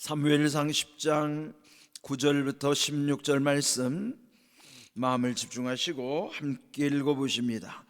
사무엘상 10장 9절부터 16절 말씀 마음을 집중하시고 함께 읽어보십니다.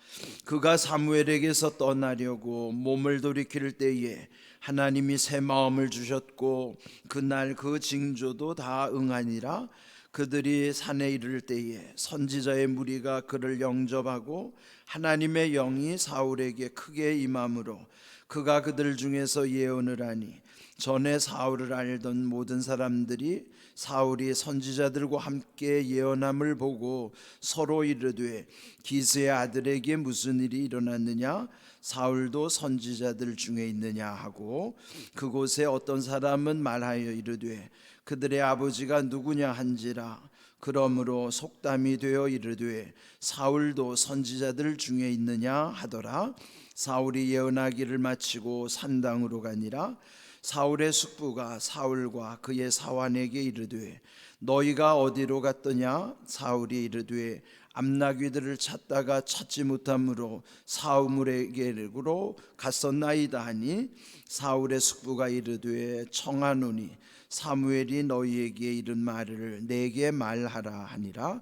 그가 사무엘에게서 떠나려고 몸을 돌이킬 때에 하나님이 새 마음을 주셨고 그날 그 징조도 다 응하니라. 그들이 산에 이를 때에 선지자의 무리가 그를 영접하고 하나님의 영이 사울에게 크게 임함으로 그가 그들 중에서 예언을 하니 전에 사울을 알던 모든 사람들이 사울이 선지자들과 함께 예언함을 보고 서로 이르되 기스의 아들에게 무슨 일이 일어났느냐, 사울도 선지자들 중에 있느냐 하고, 그곳에 어떤 사람은 말하여 이르되 그들의 아버지가 누구냐 한지라. 그러므로 속담이 되어 이르되 사울도 선지자들 중에 있느냐 하더라. 사울이 예언하기를 마치고 산당으로 가니라. 사울의 숙부가 사울과 그의 사환에게 이르되 너희가 어디로 갔더냐? 사울이 이르되 암나귀들을 찾다가 찾지 못함으로 사무엘에게로 갔었나이다 하니, 사울의 숙부가 이르되 청하노니 사무엘이 너희에게 이른 말을 내게 말하라 하니라.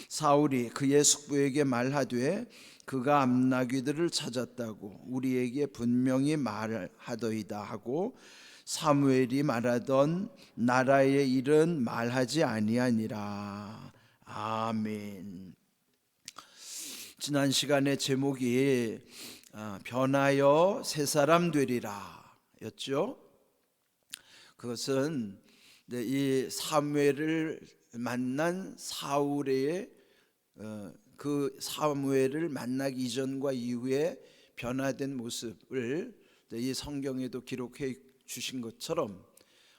사울이 그의 숙부에게 말하되 그가 암나귀들을 찾았다고 우리에게 분명히 말하더이다 하고, 사무엘이 말하던 나라의 일은 말하지 아니하니라. 아멘. 지난 시간의 제목이 변하여 새 사람 되리라 였죠. 그것은 이 사무엘을 만난 사울의 그 사무엘을 만나기 이전과 이후에 변화된 모습을 이 성경에도 기록해 주신 것처럼,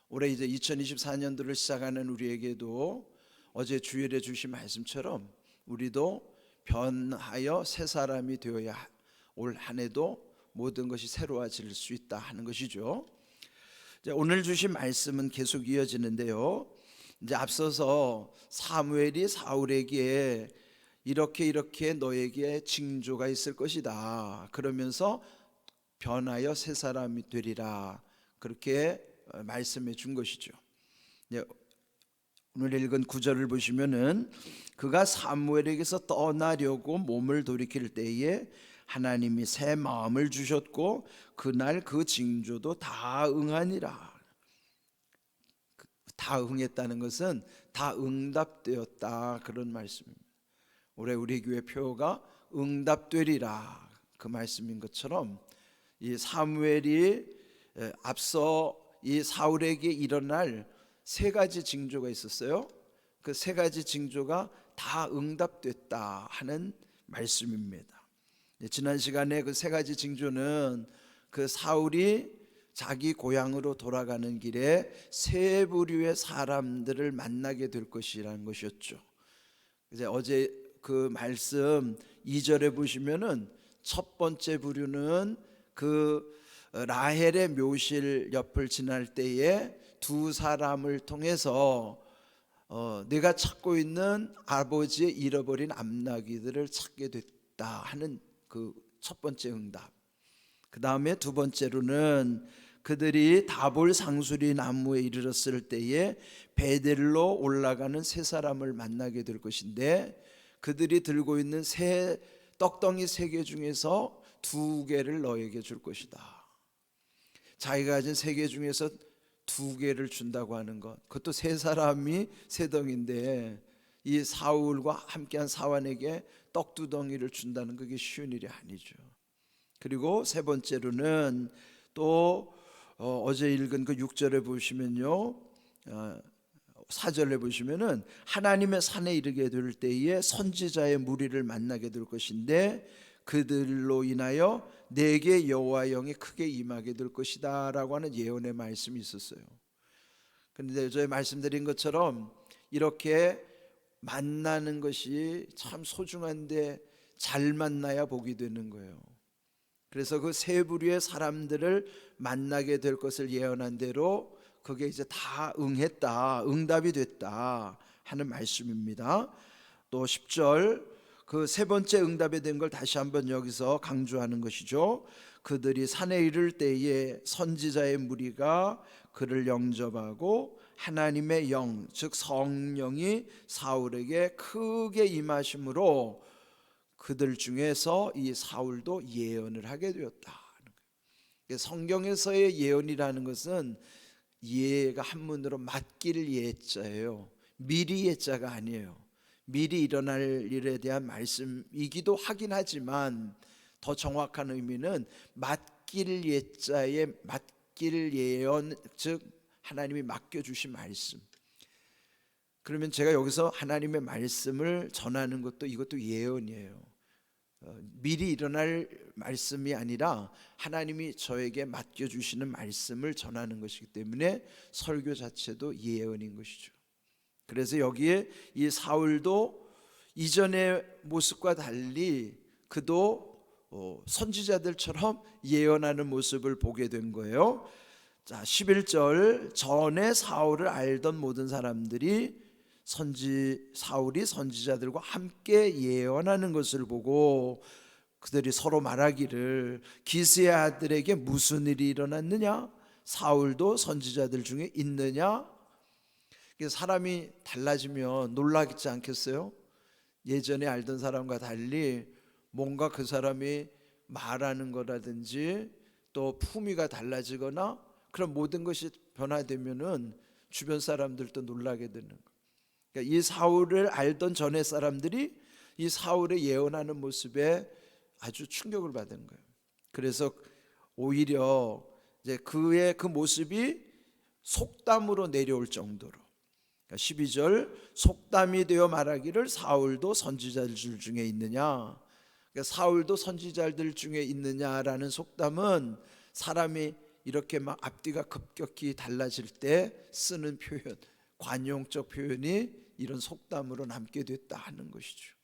올해 이제 2024년도를 시작하는 우리에게도 어제 주일에 주신 말씀처럼 우리도 변하여 새 사람이 되어야 올 한 해도 모든 것이 새로워질 수 있다 하는 것이죠. 오늘 주신 말씀은 계속 이어지는데요. 이제 앞서서 사무엘이 사울에게 이렇게 너에게 징조가 있을 것이다 그러면서 변하여 새 사람이 되리라 그렇게 말씀해 준 것이죠. 오늘 읽은 9절을 보시면은 그가 사무엘에게서 떠나려고 몸을 돌이킬 때에 하나님이 새 마음을 주셨고 그날 그 징조도 다 응하니라. 다 응했다는 것은 다 응답되었다 그런 말씀입니다. 올해 우리 교회 표가 응답되리라 그 말씀인 것처럼, 이 사무엘이 앞서 이 사울에게 일어날 세 가지 징조가 있었어요. 그 세 가지 징조가 다 응답됐다 하는 말씀입니다. 지난 시간에 그 세 가지 징조는 그 사울이 자기 고향으로 돌아가는 길에 세 부류의 사람들을 만나게 될 것이라는 것이었죠. 이제 어제 그 말씀 2절에 보시면은 첫 번째 부류는 그 라헬의 묘실 옆을 지날 때에 두 사람을 통해서 내가 찾고 있는 아버지의 잃어버린 암나귀들을 찾게 됐다 하는 그 첫 번째 응답. 그 다음에 두 번째로는 그들이 다볼 상수리 나무에 이르렀을 때에 베델로 올라가는 세 사람을 만나게 될 것인데, 그들이 들고 있는 새 떡덩이 세 개 중에서 두 개를 너에게 줄 것이다. 자기가 가진 세 개 중에서 두 개를 준다고 하는 것, 그것도 세 사람이 세 덩인데 이 사울과 함께한 사환에게 떡 두 덩이를 준다는 그게 쉬운 일이 아니죠. 그리고 세 번째로는 또 어제 읽은 그 6절에 보시면요, 4절에 보시면은 하나님의 산에 이르게 될 때에 선지자의 무리를 만나게 될 것인데 그들로 인하여 내게 여호와 영이 크게 임하게 될 것이다 라고 하는 예언의 말씀이 있었어요. 그런데 저희 말씀드린 것처럼 이렇게 만나는 것이 참 소중한데 잘 만나야 복이 되는 거예요. 그래서 그 세 부류의 사람들을 만나게 될 것을 예언한 대로 그게 이제 다 응했다, 응답이 됐다 하는 말씀입니다. 또 10절 그 세 번째 응답이 된 걸 다시 한번 여기서 강조하는 것이죠. 그들이 산에 이를 때에 선지자의 무리가 그를 영접하고 하나님의 영, 즉 성령이 사울에게 크게 임하심으로 그들 중에서 이 사울도 예언을 하게 되었다. 성경에서의 예언이라는 것은 예가 한문으로 맡길 예자예요. 미리 예자가 아니에요. 미리 일어날 일에 대한 말씀이기도 하긴 하지만 더 정확한 의미는 맡길 예자의 맡길 예언, 즉 하나님이 맡겨주신 말씀. 그러면 제가 여기서 하나님의 말씀을 전하는 것도 이것도 예언이에요. 미리 일어날 말씀이 아니라 하나님이 저에게 맡겨주시는 말씀을 전하는 것이기 때문에 설교 자체도 예언인 것이죠. 그래서 여기에 이 사울도 이전의 모습과 달리 그도 선지자들처럼 예언하는 모습을 보게 된 거예요. 자, 11절 전에 사울을 알던 모든 사람들이 사울이 선지자들과 함께 예언하는 것을 보고 그들이 서로 말하기를 기스의 아들에게 무슨 일이 일어났느냐? 사울도 선지자들 중에 있느냐? 사람이 달라지면 놀라지 않겠어요? 예전에 알던 사람과 달리 뭔가 그 사람이 말하는 거라든지 또 품위가 달라지거나 그런 모든 것이 변화되면은 주변 사람들도 놀라게 되는 거예요. 그러니까 이 사울을 알던 전의 사람들이 이 사울의 예언하는 모습에 아주 충격을 받은 거예요. 그래서 오히려 이제 그의 그 모습이 속담으로 내려올 정도로, 그러니까 12절 속담이 되어 말하기를 사울도 선지자들 중에 있느냐. 그러니까 사울도 선지자들 중에 있느냐라는 속담은 사람이 이렇게 막 앞뒤가 급격히 달라질 때 쓰는 표현, 관용적 표현이 이런 속담으로 남게 됐다 하는 것이죠.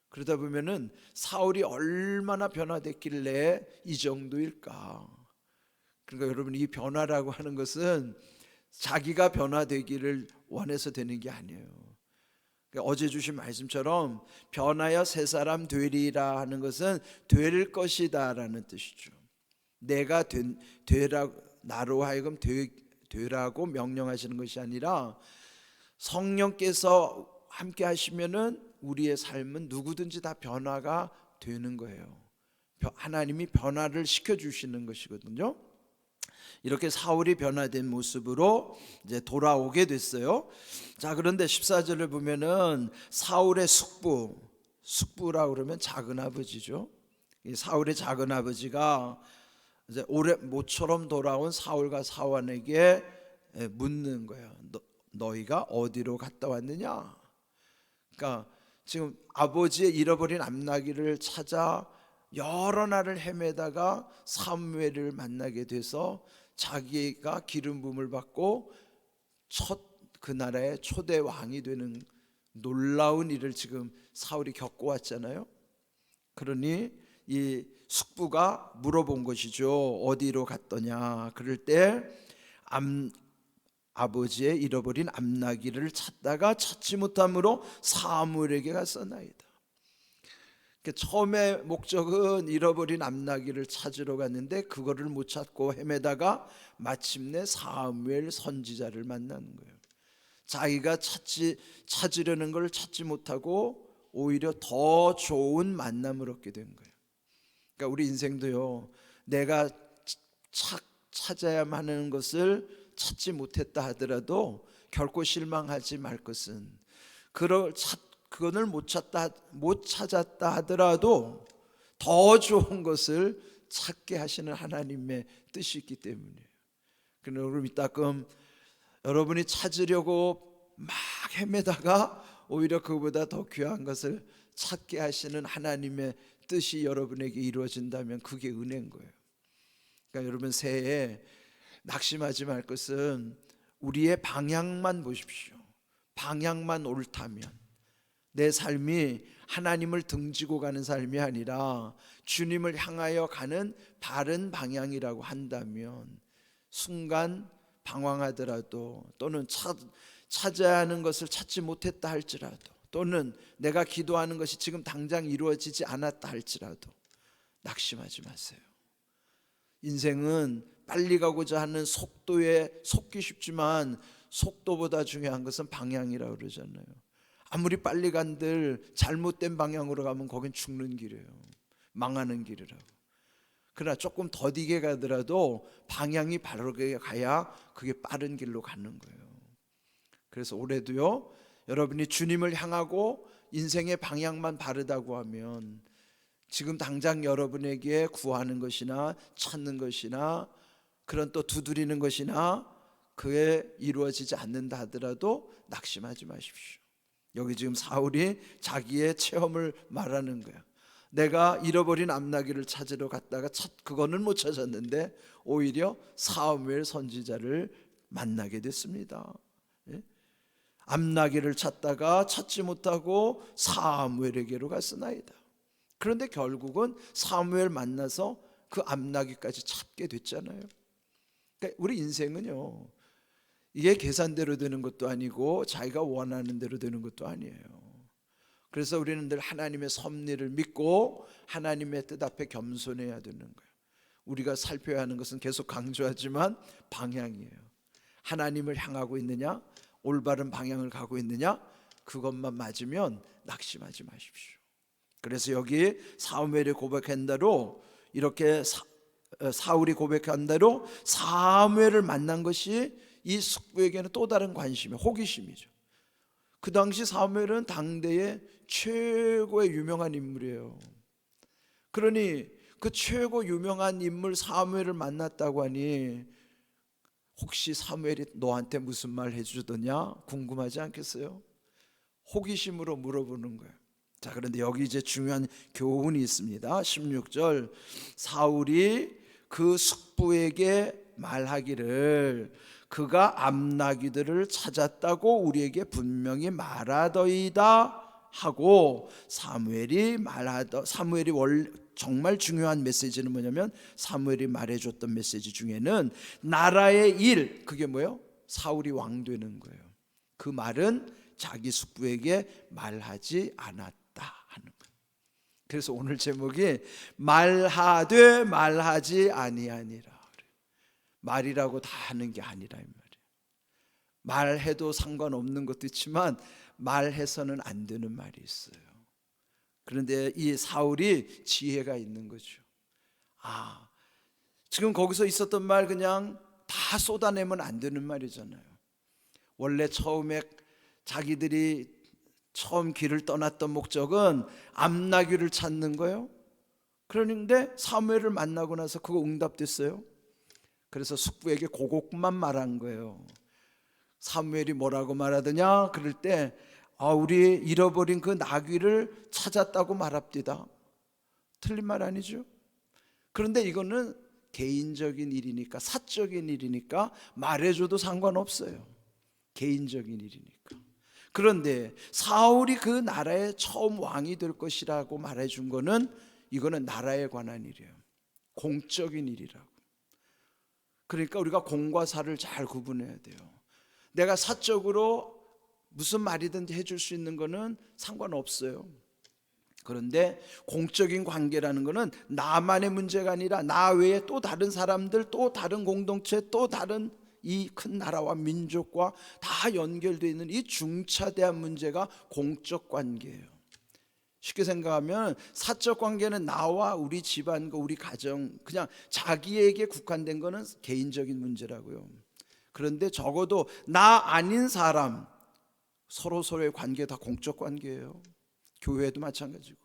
그러다 보면은 사울이 얼마나 변화됐길래 이 정도일까? 그러니까 여러분, 이 변화라고 하는 것은 자기가 변화되기를 원해서 되는 게 아니에요. 그러니까 어제 주신 말씀처럼 변하여 새 사람 되리라 하는 것은 될 것이다 라는 뜻이죠. 내가 나로 하여금 되라고 명령하시는 것이 아니라 성령께서 함께 하시면은 우리의 삶은 누구든지 다 변화가 되는 거예요. 하나님이 변화를 시켜주시는 것이거든요. 이렇게 사울이 변화된 모습으로 이제 돌아오게 됐어요. 자, 그런데 14절을 보면은 사울의 숙부라고 그러면 작은 아버지죠. 이 사울의 작은 아버지가 이제 올해 모처럼 돌아온 사울과 사원에게 묻는 거예요. 너희가 어디로 갔다 왔느냐? 그러니까 지금 아버지의 잃어버린 암나귀를 찾아 여러 날을 헤매다가 사무엘을 만나게 돼서 자기가 기름 부음을 받고 첫 그 나라의 초대 왕이 되는 놀라운 일을 지금 사울이 겪어왔잖아요. 그러니 이 숙부가 물어본 것이죠. 어디로 갔더냐? 그럴 때 아버지의 잃어버린 암나귀를 찾다가 찾지 못함으로 사무엘에게 갔었나이다. 처음에 목적은 잃어버린 암나귀를 찾으러 갔는데 그거를 못 찾고 헤매다가 마침내 사무엘 선지자를 만나는 거예요. 자기가 찾으려는 걸 찾지 못하고 오히려 더 좋은 만남을 얻게 된 거예요. 그러니까 우리 인생도요, 내가 찾아야만 하는 것을 찾지 못했다 하더라도 결코 실망하지 말 것은 그거를 못 찾았다 하더라도 더 좋은 것을 찾게 하시는 하나님의 뜻이 있기 때문이에요. 그러나 여러분, 이따금 여러분이 찾으려고 막 헤매다가 오히려 그보다 더 귀한 것을 찾게 하시는 하나님의 뜻이 여러분에게 이루어진다면 그게 은혜인 거예요. 그러니까 여러분, 새해에 낙심하지 말 것은 우리의 방향만 보십시오. 방향만 옳다면, 내 삶이 하나님을 등지고 가는 삶이 아니라 주님을 향하여 가는 바른 방향이라고 한다면 순간 방황하더라도, 또는 찾아야 하는 것을 찾지 못했다 할지라도, 또는 내가 기도하는 것이 지금 당장 이루어지지 않았다 할지라도 낙심하지 마세요. 인생은 빨리 가고자 하는 속도에 속기 쉽지만 속도보다 중요한 것은 방향이라고 그러잖아요. 아무리 빨리 간들 잘못된 방향으로 가면 거긴 죽는 길이에요. 망하는 길이라고. 그러나 조금 더디게 가더라도 방향이 바르게 가야 그게 빠른 길로 가는 거예요. 그래서 올해도요, 여러분이 주님을 향하고 인생의 방향만 바르다고 하면 지금 당장 여러분에게 구하는 것이나 찾는 것이나 그런 또 두드리는 것이나 그에 이루어지지 않는다 하더라도 낙심하지 마십시오. 여기 지금 사울이 자기의 체험을 말하는 거야. 내가 잃어버린 암나귀를 찾으러 갔다가 그거는 못 찾았는데 오히려 사무엘 선지자를 만나게 됐습니다. 예? 암나귀를 찾다가 찾지 못하고 사무엘에게로 갔으나이다. 그런데 결국은 사무엘 만나서 그 암나귀까지 찾게 됐잖아요. 그러니까 우리 인생은요, 이게 계산대로 되는 것도 아니고 자기가 원하는 대로 되는 것도 아니에요. 그래서 우리는 늘 하나님의 섭리를 믿고 하나님의 뜻 앞에 겸손해야 되는 거예요. 우리가 살펴야 하는 것은 계속 강조하지만 방향이에요. 하나님을 향하고 있느냐, 올바른 방향을 가고 있느냐, 그것만 맞으면 낙심하지 마십시오. 그래서 여기 사무엘이 고백한 대로 이렇게 사울이 고백한 대로 사무엘을 만난 것이 이 숙부에게는 또 다른 관심이에요. 호기심이죠. 그 당시 사무엘은 당대의 최고의 유명한 인물이에요. 그러니 그 최고 유명한 인물 사무엘을 만났다고 하니 혹시 사무엘이 너한테 무슨 말 해주더냐 궁금하지 않겠어요? 호기심으로 물어보는 거예요. 자, 그런데 여기 이제 중요한 교훈이 있습니다. 16절, 사울이 그 숙부에게 말하기를 그가 암나귀들을 찾았다고 우리에게 분명히 말하더이다 하고, 사무엘이 정말 중요한 메시지는 뭐냐면 사무엘이 말해줬던 메시지 중에는 나라의 일, 그게 뭐예요? 사울이 왕 되는 거예요. 그 말은 자기 숙부에게 말하지 않았다 하는 거예요. 그래서 오늘 제목이 말하되 말하지 아니하니라. 말이라고 다 하는 게 아니라 이 말이에요. 말해도 상관없는 것도 있지만 말해서는 안 되는 말이 있어요. 그런데 이 사울이 지혜가 있는 거죠. 지금 거기서 있었던 말 그냥 다 쏟아내면 안 되는 말이잖아요. 원래 처음에 자기들이 처음 길을 떠났던 목적은 암나귀를 찾는 거예요. 그런데 사무엘을 만나고 나서 그거 응답됐어요. 그래서 숙부에게 그것만 말한 거예요. 사무엘이 뭐라고 말하더냐 그럴 때 우리 잃어버린 그 나귀를 찾았다고 말합디다. 틀린 말 아니죠. 그런데 이거는 개인적인 일이니까, 사적인 일이니까 말해줘도 상관없어요. 개인적인 일이니까. 그런데 사울이 그 나라의 처음 왕이 될 것이라고 말해준 거는 이거는 나라에 관한 일이에요. 공적인 일이라고. 그러니까 우리가 공과 사를 잘 구분해야 돼요. 내가 사적으로 무슨 말이든지 해줄 수 있는 거는 상관없어요. 그런데 공적인 관계라는 거는 나만의 문제가 아니라 나 외에 또 다른 사람들, 또 다른 공동체, 또 다른 이 큰 나라와 민족과 다 연결되어 있는 이 중차대한 문제가 공적 관계예요. 쉽게 생각하면 사적 관계는 나와 우리 집안과 우리 가정, 그냥 자기에게 국한된 거는 개인적인 문제라고요. 그런데 적어도 나 아닌 사람, 서로의 관계 다 공적 관계예요. 교회도 마찬가지고.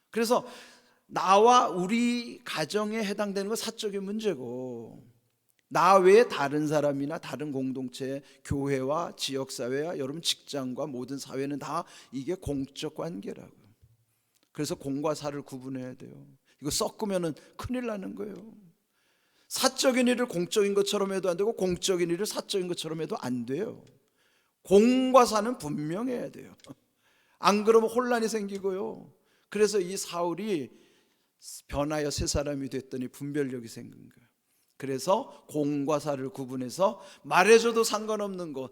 그래서 나와 우리 가정에 해당되는 건 사적인 문제고, 나 외에 다른 사람이나 다른 공동체, 교회와 지역사회와 여러분 직장과 모든 사회는 다 이게 공적 관계라고요. 그래서 공과 사를 구분해야 돼요. 이거 섞으면 큰일 나는 거예요. 사적인 일을 공적인 것처럼 해도 안 되고 공적인 일을 사적인 것처럼 해도 안 돼요. 공과 사는 분명해야 돼요. 안 그러면 혼란이 생기고요. 그래서 이 사울이 변하여 새 사람이 됐더니 분별력이 생긴 거예요. 그래서 공과 사를 구분해서 말해줘도 상관없는 것,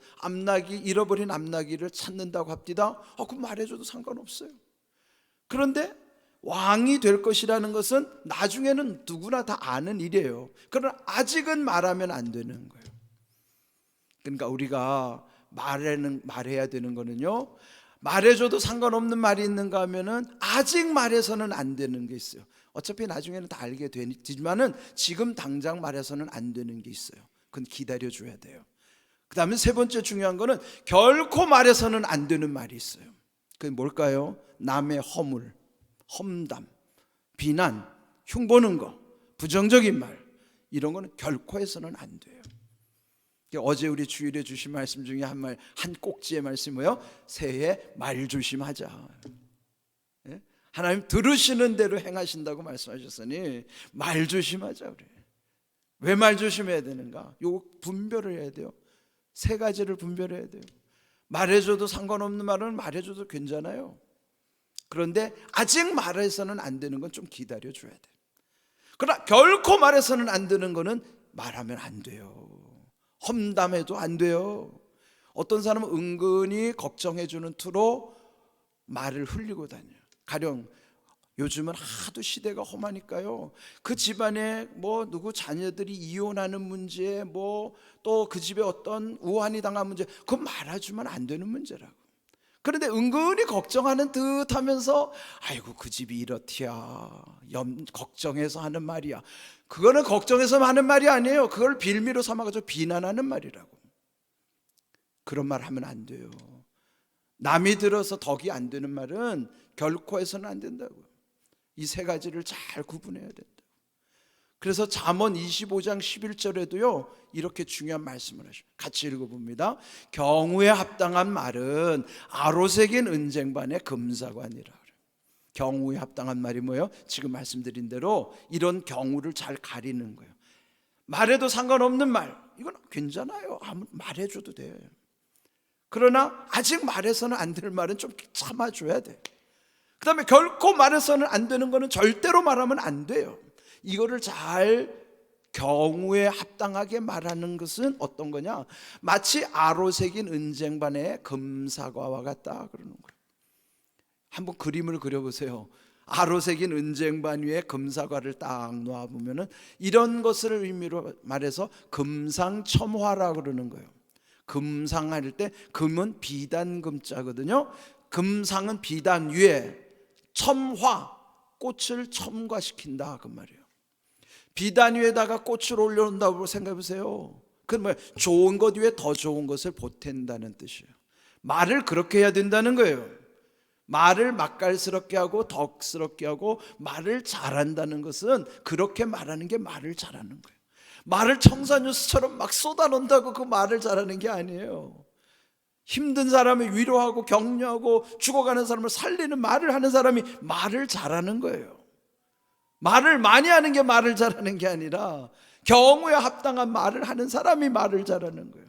잃어버린 암나귀를 찾는다고 합디다. 그럼 말해줘도 상관없어요. 그런데 왕이 될 것이라는 것은 나중에는 누구나 다 아는 일이에요. 그러나 아직은 말하면 안 되는 거예요. 그러니까 우리가 말해야 되는 거는요, 말해줘도 상관없는 말이 있는가 하면은 아직 말해서는 안 되는 게 있어요. 어차피 나중에는 다 알게 되지만은 지금 당장 말해서는 안 되는 게 있어요. 그건 기다려줘야 돼요. 그 다음에 세 번째 중요한 거는 결코 말해서는 안 되는 말이 있어요. 그게 뭘까요? 남의 허물, 험담, 비난, 흉보는 거, 부정적인 말, 이런 거는 결코 해서는 안 돼요. 어제 우리 주일에 주신 말씀 중에 한 꼭지의 말씀이 뭐예요? 새해 말 조심하자. 예? 하나님 들으시는 대로 행하신다고 말씀하셨으니 말 조심하자 그래. 왜 말 조심해야 되는가? 요거 분별을 해야 돼요. 세 가지를 분별해야 돼요. 말해줘도 상관없는 말은 말해줘도 괜찮아요. 그런데 아직 말해서는 안 되는 건 좀 기다려줘야 돼요. 그러나 결코 말해서는 안 되는 거는 말하면 안 돼요. 험담해도 안 돼요. 어떤 사람은 은근히 걱정해주는 투로 말을 흘리고 다녀요. 가령 요즘은 하도 시대가 험하니까요, 그 집안에 뭐 누구 자녀들이 이혼하는 문제, 뭐 또 그 집에 어떤 우환이 당한 문제, 그건 말해주면 안 되는 문제라고. 그런데 은근히 걱정하는 듯 하면서 아이고 그 집이 이렇디야, 걱정해서 하는 말이야. 그거는 걱정해서 하는 말이 아니에요. 그걸 빌미로 삼아가지고 비난하는 말이라고. 그런 말 하면 안 돼요. 남이 들어서 덕이 안 되는 말은 결코 해서는 안 된다고요. 이 세 가지를 잘 구분해야 된다. 그래서 잠언 25장 11절에도요 이렇게 중요한 말씀을 하셔요. 같이 읽어봅니다. 경우에 합당한 말은 아로새긴 은쟁반의 금사관이라. 경우에 합당한 말이 뭐예요? 지금 말씀드린 대로 이런 경우를 잘 가리는 거예요. 말해도 상관없는 말, 이건 괜찮아요. 아무 말해줘도 돼요. 그러나 아직 말해서는 안 될 말은 좀 참아줘야 돼. 그 다음에 결코 말해서는 안 되는 거는 절대로 말하면 안 돼요. 이거를 잘 경우에 합당하게 말하는 것은 어떤 거냐? 마치 아로새긴 은쟁반의 금사과와 같다 그러는 거예요. 한번 그림을 그려보세요. 아로새긴 은쟁반 위에 금사과를 딱 놓아보면은 이런 것을 의미로 말해서 금상첨화라 그러는 거예요. 금상할 때 금은 비단금자거든요. 금상은 비단 위에, 첨화, 꽃을 첨가시킨다 그 말이에요. 비단 위에다가 꽃을 올려놓는다고 생각해보세요. 그건 뭐예요? 좋은 것 위에 더 좋은 것을 보탠다는 뜻이에요. 말을 그렇게 해야 된다는 거예요. 말을 맛깔스럽게 하고 덕스럽게 하고 말을 잘한다는 것은 그렇게 말하는 게 말을 잘하는 거예요. 말을 청산유수처럼 막 쏟아놓는다고 그 말을 잘하는 게 아니에요. 힘든 사람을 위로하고 격려하고 죽어가는 사람을 살리는 말을 하는 사람이 말을 잘하는 거예요. 말을 많이 하는 게 말을 잘하는 게 아니라 경우에 합당한 말을 하는 사람이 말을 잘하는 거예요.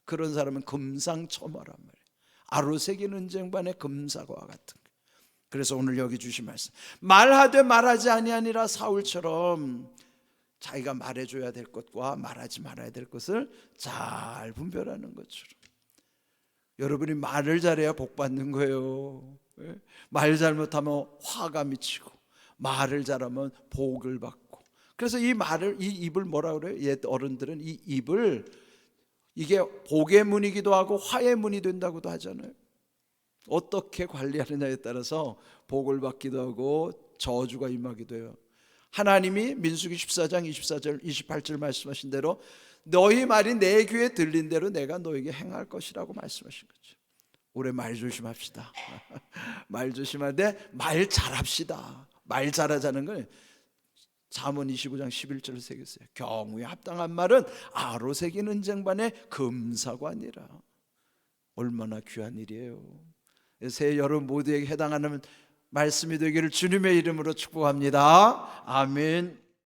그런 사람은 금상첨화란 말이에요. 아로새긴 은쟁반의 금사과 같은 거예요. 그래서 오늘 여기 주신 말씀, 말하되 말하지 아니하니라 사울처럼 자기가 말해줘야 될 것과 말하지 말아야 될 것을 잘 분별하는 것처럼 여러분이 말을 잘해야 복 받는 거예요. 말 잘못하면 화가 미치고 말을 잘하면 복을 받고. 그래서 이 입을 뭐라 그래요? 옛 어른들은 이 입을 이게 복의 문이기도 하고 화의 문이 된다고도 하잖아요. 어떻게 관리하느냐에 따라서 복을 받기도 하고 저주가 임하기도 해요. 하나님이 민수기 14장 24절 28절 말씀하신 대로 너희 말이 내 귀에 들린 대로 내가 너에게 행할 것이라고 말씀하신 거죠. 올해 말 조심합시다. 말 조심하되 말 잘합시다. 말 잘하자는 건 잠언 25장 11절을 새겼어요. 경우에 합당한 말은 아로새긴 은쟁반의 금사관이라. 얼마나 귀한 일이에요. 새해 여러분 모두에게 해당하는 말씀이 되기를 주님의 이름으로 축복합니다. 아멘.